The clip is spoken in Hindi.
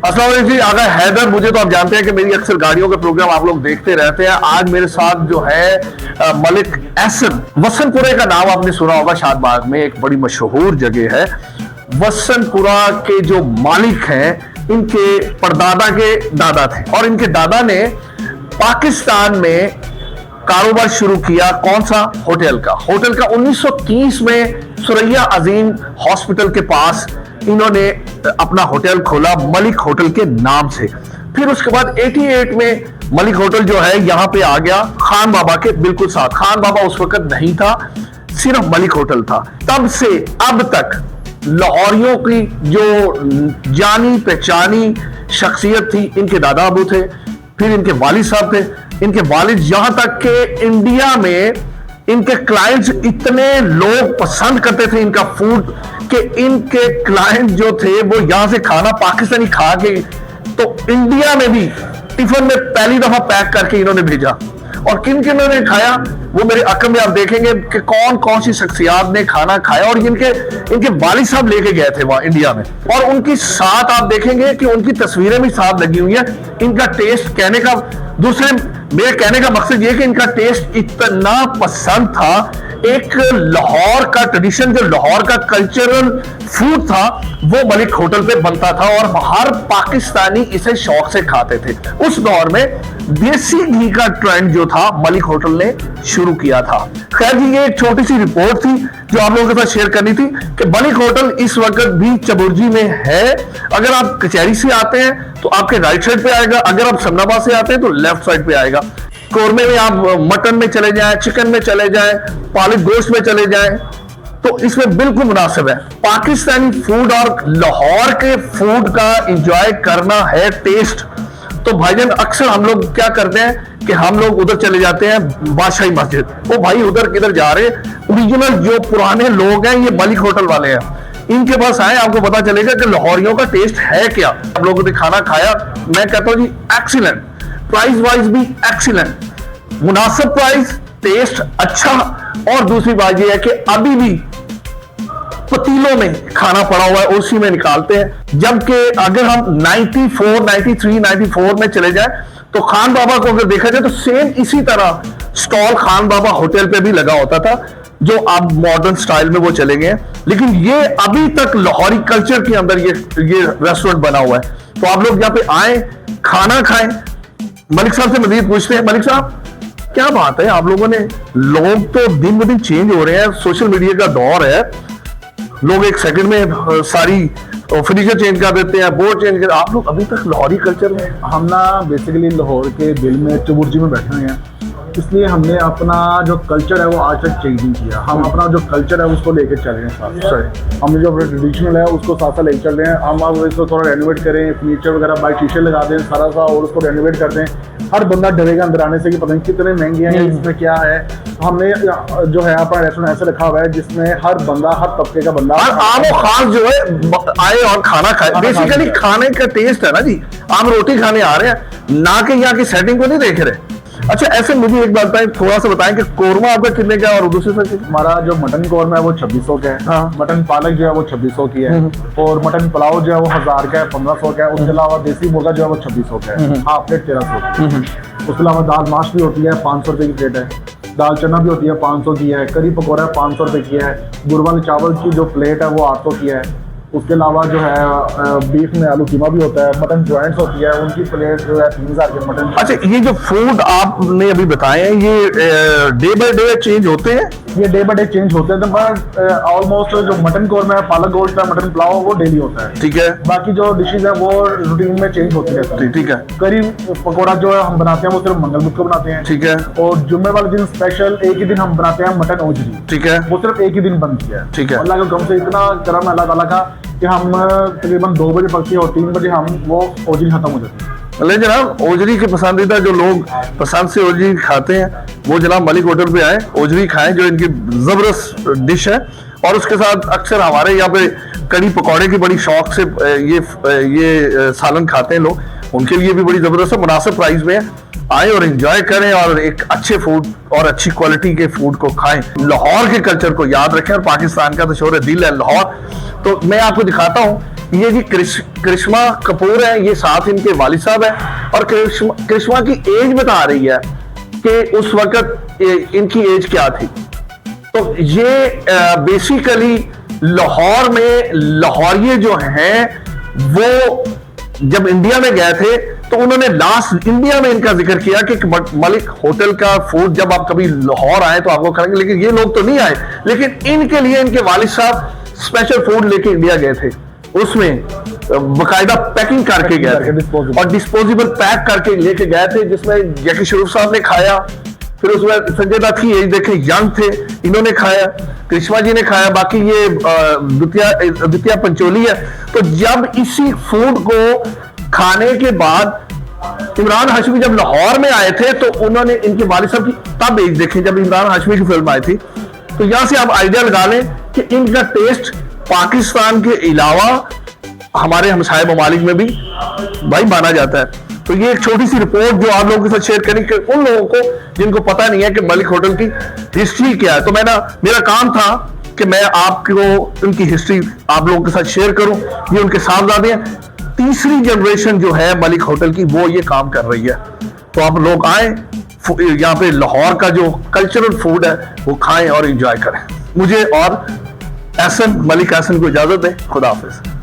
अस्सलाम वालेकुम जी, आगा हैदर। मुझे तो आप जानते हैं कि मेरी अक्सर गाड़ियों के प्रोग्राम आप लोग देखते रहते हैं। आज मेरे साथ जो है मलिक एहसन। वसनपुरे का नाम आपने सुना होगा, शादबाग में एक बड़ी मशहूर जगह है। वसनपुरा के जो मालिक हैं, इनके परदादा के दादा थे और इनके दादा ने पाकिस्तान में कारोबार शुरू किया। कौन सा? होटल का। 1930 में सुरैया अजीम हॉस्पिटल के पास इन्होंने अपना होटल खोला मलिक होटल के नाम से। फिर उसके बाद 88 में मलिक होटल जो है यहां पे आ गया, खान बाबा के बिल्कुल साथ। खान बाबा उस वक्त नहीं था, सिर्फ मलिक होटल था। तब से अब तक लाहौरियों की जो जानी पहचानी शख्सियत थी, इनके दादा अबू थे, फिर इनके वालिद साहब थे। इनके वालिद, यहां तक के इंडिया में इनके क्लाइंट्स इतने लोग पसंद करते थे इनका फूड कि इनके क्लाइंट जो थे वो यहां से खाना पाकिस्तानी खा के तो इंडिया में भी टिफिन में पहली दफा पैक करके इन्होंने भेजा। और किन किन ने खाया वो मेरे अकम में आप देखेंगे कि कौन कौन सी शख्सियात ने खाना खाया। और इनके वालिद साहब लेके गए थे वहां इंडिया में, और उनकी साथ आप देखेंगे कि उनकी तस्वीरें भी साथ लगी हुई है। इनका टेस्ट कहने का मेरे कहने का मकसद ये कि इनका टेस्ट इतना पसंद था। एक लाहौर का ट्रेडिशन, जो लाहौर का कल्चरल फूड था, वो मलिक होटल पे बनता था और हर पाकिस्तानी इसे शौक से खाते थे। उस दौर में देसी घी का ट्रेंड जो था मलिक होटल ने शुरू किया था। खैर जी, ये एक छोटी सी रिपोर्ट थी जो आप लोगों के साथ शेयर करनी थी कि मलिक होटल इस वक्त भी चबुर्जी में है। अगर आप कचहरी से आते हैं तो आपके राइट साइड पे आएगा, अगर आप शमनाबाद से आते हैं तो लेफ्ट साइड पे आएगा। कोरमे में आप मटन में चले जाएं, चिकन में चले जाएं, पालिक गोश्त में चले जाएं, तो इसमें बिल्कुल मुनासिब है। पाकिस्तानी फूड और लाहौर के फूड का एंजॉय करना है टेस्ट। तो भाईजान, अक्सर हम लोग क्या करते हैं कि हम लोग उधर चले जाते हैं बादशाही मस्जिद। वो भाई उधर किधर जा रहे हैं? ओरिजिनल जो पुराने लोग हैं ये मलिक होटल वाले हैं, इनके पास आए, आपको पता चलेगा कि लाहौरियों का टेस्ट है क्या। आप लोगों ने खाना खाया, मैं कहता हूं जी एक्सीलेंट, प्राइस वाइज भी एक्सीलेंट, मुनासिब प्राइस, टेस्ट अच्छा। और दूसरी बात यह है कि अभी भी पतीलों में खाना पड़ा हुआ है, उसी में निकालते हैं। जबकि अगर हम 94, 93, 94 में चले जाए तो खान बाबा को अगर देखा जाए तो सेम इसी तरह स्टॉल खान बाबा होटल पे भी लगा होता था, जो अब मॉडर्न स्टाइल में वो चले गए। लेकिन ये अभी तक लाहौरी कल्चर के अंदर ये रेस्टोरेंट बना हुआ है। तो आप लोग यहाँ पे आए, खाना खाएं। मलिक साहब से मजीद पूछते हैं। मलिक साहब, क्या बात है, आप लोगों ने, लोग तो दिन ब दिन चेंज हो रहे हैं, सोशल मीडिया का दौर है, लोग एक सेकंड में सारी फर्नीचर चेंज कर देते हैं, बोर्ड चेंज कर, आप लोग अभी तक लाहौरी कल्चर में। हम ना बेसिकली लाहौर के दिल में चबुर्जी में बैठे हुए हैं, इसलिए हमने अपना जो कल्चर है वो आज तक चेंज नहीं किया। हम अपना जो कल्चर है उसको लेकर चल रहे हैं साथ। हमने जो अपना ट्रेडिशनल है उसको साथ साथ लेकर चल रहे हैं। हम अब इसको थोड़ा रेनोवेट करें, फर्नीचर वगैरह बाई शीशे लगा दें सारा सा, और उसको रेनोवेट कर दें। हर बंदा डरेगा अंदर आने से कि पता नहीं कितने महंगे हैं, इसमें क्या है। हमने जो है अपना रेस्टोरेंट ऐसे रखा हुआ है जिसमें हर बंदा, हर तबके का बंदा, आम और खास जो है आए और खाना खाए। बेसिकली खाने का टेस्ट है ना जी, आप रोटी खाने आ रहे हैं, ना कि यहाँ की सेटिंग को नहीं देख रहे। अच्छा, ऐसे मुझे एक बात बताएं, थोड़ा सा बताएं कि कोरमा आपका कितने का और दूसरे से? हमारा जो मटन कोरमा है वो 2600 का है। हाँ। मटन पालक जो है वो 2600 की है, और मटन पुलाव जो है वो 1000 का है, 1500 का है। उसके अलावा देसी मुर्गा जो है वो 2600 का है, हाफ प्लेट 1300। उसके अलावा दाल माश भी होती है, 500 रुपए की प्लेट है। दाल चना भी होती है, 500 की है। करी पकौड़ा 500 रुपए की है। गुरवाली चावल की जो प्लेट है वो 800 की है। उसके अलावा जो है बीफ में आलू कीमा भी होता है। मटन जॉइंट्स होती है, उनकी प्लेट जो है 3000 के मटन। अच्छा, ये जो फूड आपने अभी बताए हैं ये डे बाय डे चेंज होते हैं? ये डे बाय डे चेंज होते हैं, बट ऑलमोस्ट जो मटन कोरमा है, पालक गोश्त है, मटन पुलाव वो डेली होता है। ठीक है। बाकी जो डिशेज है वो रूटीन में चेंज होती रहती है। ठीक है। करी पकौड़ा जो है हम बनाते हैं वो सिर्फ मंगल बुध को बनाते हैं। ठीक है। और जुम्मे वाले दिन स्पेशल एक ही दिन हम बनाते हैं मटन ओजरी। ठीक है। वो सिर्फ एक ही दिन बनती है। ठीक है। अल्लाह के गम से इतना करम है अल्लाह ताला का कि हम तकरीबन 2 बजे पकती है और 3 बजे हम वो ओजरी खत्म हो जाती है। लेकिन जनाब, ओजरी के पसंदीदा जो लोग पसंद से ओजरी खाते हैं वो जनाब मलिक होटल पे आए, ओजरी खाएं, जो इनकी जबरदस्त डिश है। और उसके साथ अक्सर हमारे यहाँ पे कड़ी पकौड़े की बड़ी शौक से ये सालन खाते हैं लोग, उनके लिए भी बड़ी जबरदस्त है, मुनासिब प्राइस में है। आए और एंजॉय करें और एक अच्छे फूड और अच्छी क्वालिटी के फूड को खाएं। लाहौर के कल्चर को याद रखें, और पाकिस्तान का तो शोर दिल है लाहौर। तो मैं आपको दिखाता हूँ ये जी करिश्मा कपूर है, ये साथ इनके वालिद साहब है, और करिश्मा की एज बता रही है कि उस वक्त इनकी एज क्या थी। तो ये बेसिकली लाहौर में लाहौरिये जो हैं वो जब इंडिया में गए थे तो उन्होंने लास्ट इंडिया में इनका जिक्र किया कि मलिक होटल का फूड जब आप कभी लाहौर आए तो आपको खाएंगे, लेकिन ये लोग तो नहीं आए, लेकिन इनके लिए इनके वालिद साहब स्पेशल फूड लेके इंडिया गए थे, उसमें बकायदा पैकिंग करके गए थे और डिस्पोजेबल पैक करके लेके गए थे, जिसमें जैकी शरीफ साहब ने खाया, फिर उसमें संजय दत्त की एज देखे यंग थे, इन्होंने खाया, करिश्मा जी ने खाया, बाकी ये द्वितीया पंचोली है। तो जब इसी फूड को खाने के बाद इमरान हाशमी जब लाहौर में आए थे तो उन्होंने इनके वालिद साहब की तब एज देखी जब इमरान हाशमी की फिल्म आई थी। तो यहां से आप आइडिया लगा लें कि इनका टेस्ट पाकिस्तान के अलावा हमारे हमसाये ममालिक में भी भाई माना जाता है। तो ये एक छोटी सी रिपोर्ट जो आप लोगों के साथ शेयर करें कि उन लोगों को जिनको पता नहीं है कि मलिक होटल की हिस्ट्री क्या है। तो मेरा काम था कि मैं आपको उनकी हिस्ट्री आप लोगों के साथ शेयर करूं। ये उनके साहबजादे हैं, तीसरी जनरेशन जो है मलिक होटल की वो ये काम कर रही है। तो आप लोग आए, यहाँ पे लाहौर का जो कल्चरल फूड है वो खाएं और एंजॉय करें। मुझे और एहसन मलिक एहसन को इजाजत दें। खुदा हाफिज।